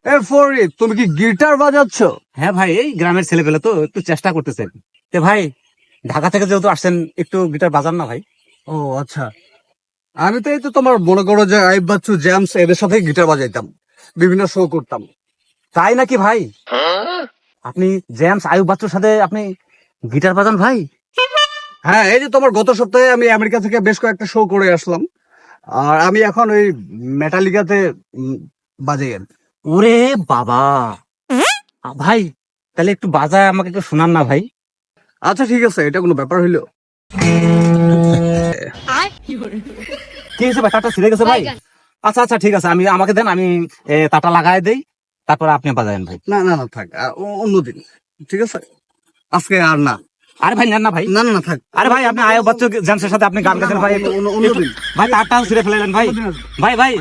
এ ফরিদ, তুমি কি গিটার বাজাচ্ছ? হ্যাঁ ভাই, এই গ্রামের ছেলে পেলে তো একটু চেষ্টা করতেছেন। তো ভাই, ঢাকা থেকে যেহেতু আসছেন, একটু গিটার বাজান না ভাই। ও আচ্ছা, আমি তো এই তো তোমার মনে করো যে আইব বাচ্চু, জেমস এদের সাথে গিটার বাজাইতাম, বিভিন্ন শো করতাম। তাই নাকি ভাই? আপনি জেমস আয়ুব বাচ্চুর সাথে আপনি গিটার বাজান ভাই? হ্যাঁ, এই যে তোমার গত সপ্তাহে আমি আমেরিকা থেকে বেশ কয়েকটা শো করে আসলাম। আর আমি এখন ওই মেটালিকাতে বাজাই আর কি। ওরে বাবা! ভাই, তাহলে একটু বাজায় আমাকে একটু শোনান না ভাই। আচ্ছা ঠিক আছে, এটা কোনো ব্যাপার হইলো? কি হয়েছে ভাই, তারটা ছিঁড়ে গেছে ভাই? আচ্ছা আচ্ছা, ঠিক আছে, আমাকে দেন, আমি তারটা লাগাই দেই, তারপর আপনি বাজায়েন ভাই। না না না, থাক, অন্যদিন। ঠিক আছে, আজকে আর না। আরে ভাই, নেন না ভাই। না না না, থাক। আরে ভাই, আপনি আয়ুব বাচ্চু জেমসের সাথে আপনি গান গাইছেন ভাই, অন্যদিন। ভাই তারটা ছিঁড়ে ফেলাইলেন ভাই। ভাই ভাই